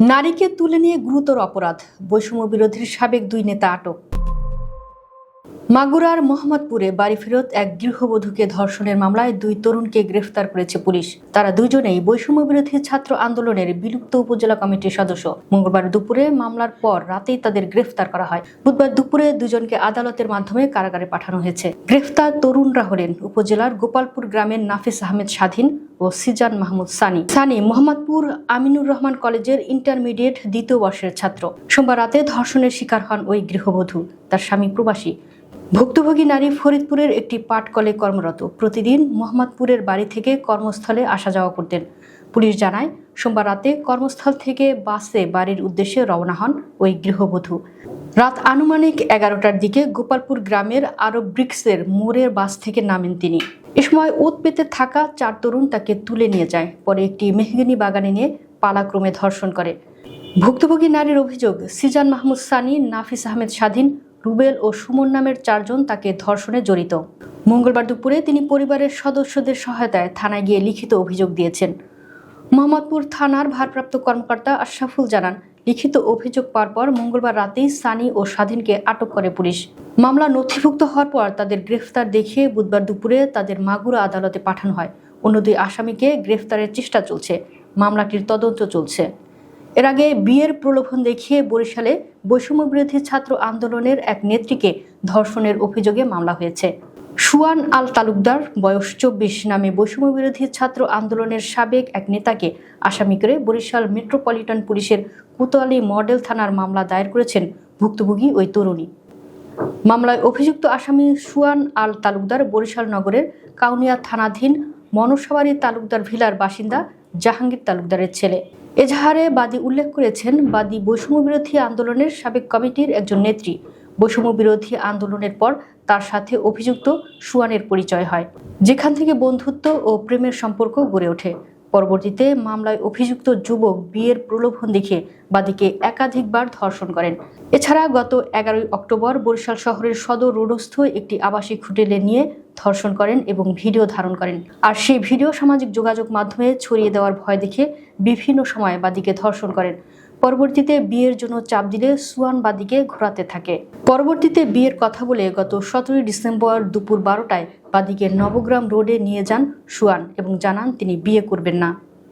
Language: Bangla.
নারীকে তুলে নিয়ে গুরুতর অপরাধ, বৈষম্য বিরোধীর সাবেক দুই নেতা আটক। মাগুরার মোহাম্মদপুরে বাড়ি ফেরত এক গৃহবধূকে ধর্ষণের মামলায় দুই তরুণকে গ্রেফতার করেছে পুলিশ। তারা দুজনেই বৈষম্য বিরোধী ছাত্র আন্দোলনের বিলুপ্ত উপজেলা কমিটির সদস্য। মঙ্গলবার দুপুরে মামলার পর রাতেই তাদের গ্রেফতার করা হয়। বুধবার দুপুরে দুজনকে আদালতের মাধ্যমে কারাগারে পাঠানো হয়েছে। গ্রেফতার তরুণরা হলেন উপজেলার গোপালপুর গ্রামের নাফিস আহমেদ স্বাধীন ও সিজান মাহমুদ সানি মোহাম্মদপুর আমিনুর রহমান কলেজের ইন্টারমিডিয়েট দ্বিতীয় বর্ষের ছাত্র। সোমবার রাতে ধর্ষণের শিকার হন ওই গৃহবধূ। তার স্বামী প্রবাসী। ভুক্তভোগী নারী ফরিদপুরের একটি পাটকলে কর্মরত। প্রতিদিন মোহাম্মদপুরের বাড়ি থেকে কর্মস্থলে আসা যাওয়া করতেন। পুলিশ জানায়, সোমবার রাতে কর্মস্থল থেকে বাসে বাড়ির উদ্দেশ্যে রওনা হন ওই গৃহবধূ। রাত আনুমানিক 11টার দিকে গোপালপুর গ্রামের আরব ব্রিক্সের মোড়ের বাস থেকে নামেন তিনি। এ সময় ওত পেতে থাকা 4 তরুণ তাকে তুলে নিয়ে যায়। পরে একটি মেহগিনি বাগানে নিয়ে পালাক্রমে ধর্ষণ করে। ভুক্তভোগী নারীর অভিযোগ, সিজান মাহমুদ সানি, নাফিস আহমেদ স্বাধীন, রুবেল ও সুমন নামের 4 জন তাকে ধর্ষণে জড়িত। মঙ্গলবার দুপুরে তিনি পরিবারের সদস্যদের সহায়তায় থানায় গিয়ে লিখিত অভিযোগ দিয়েছেন। মোহাম্মদপুর থানার ভারপ্রাপ্ত কর্মকর্তা আশরাফুল জানান, লিখিত অভিযোগ পাওয়ার পর মঙ্গলবার রাতেই সানি ও স্বাধীনকে আটক করে পুলিশ। মামলা নথিভুক্ত হওয়ার পর তাদের গ্রেফতার দেখিয়ে বুধবার দুপুরে তাদের মাগুরা আদালতে পাঠানো হয়। অন্য 2 আসামিকে গ্রেফতারের চেষ্টা চলছে। মামলাটির তদন্ত চলছে। এর আগে বিয়ের প্রলোভন দেখিয়ে বরিশালে বৈষম্য বিরোধী ছাত্র আন্দোলনের এক নেত্রীকে ধর্ষণের অভিযোগে মামলা হয়েছে। সুয়ান আল তালুকদার, বয়স 24 নামে বৈষম্য বিরোধী ছাত্র আন্দোলনের সাবেক এক নেতাকে আসামি করে বরিশাল মেট্রোপলিটন পুলিশের কোতোয়ালি মডেল থানার মামলা দায়ের করেছেন ভুক্তভোগী ওই তরুণী। মামলায় অভিযুক্ত আসামি সুয়ান আল তালুকদার বরিশাল নগরের কাউনিয়া থানাধীন মনসাবাড়ি তালুকদার ভিলার বাসিন্দা জাহাঙ্গীর তালুকদারের ছেলে। এজাহারে বাদী উল্লেখ করেছেন, বাদী বৈষম্য বিরোধী আন্দোলনের সাবেক কমিটির একজন নেত্রী। বৈষম্য বিরোধী আন্দোলনের পর তার সাথে অভিযুক্ত সুয়ানের পরিচয় হয়, যেখান থেকে বন্ধুত্ব ও প্রেমের সম্পর্ক গড়ে ওঠে। পরবর্তীতে মামলায় অভিযুক্ত যুবক বিয়ের প্রলোভন দেখিয়ে বাদীকে একাধিকবার ধর্ষণ করেন। এছাড়া গত 11 অক্টোবর বরিশাল শহরের সদর রোডস্থ একটি আবাসিক হোটেলে নিয়ে ধর্ষণ করেন এবং ভিডিও ধারণ করেন। আর সেই ভিডিও সামাজিক যোগাযোগ মাধ্যমে ছড়িয়ে দেওয়ার ভয় দেখে বিভিন্ন সময় বাদীকে ধর্ষণ করেন। পরবর্তীতে বিয়ের জন্য চাপ দিলে সুয়ান বাদীকে ঘোরাতে থাকে। পরবর্তীতে বিয়ের কথা বলে গত 17 ডিসেম্বর দুপুর 12টায় বাদীকে নবগ্রাম রোডে নিয়ে যান সুয়ান এবং জানান তিনি বিয়ে করবেন না।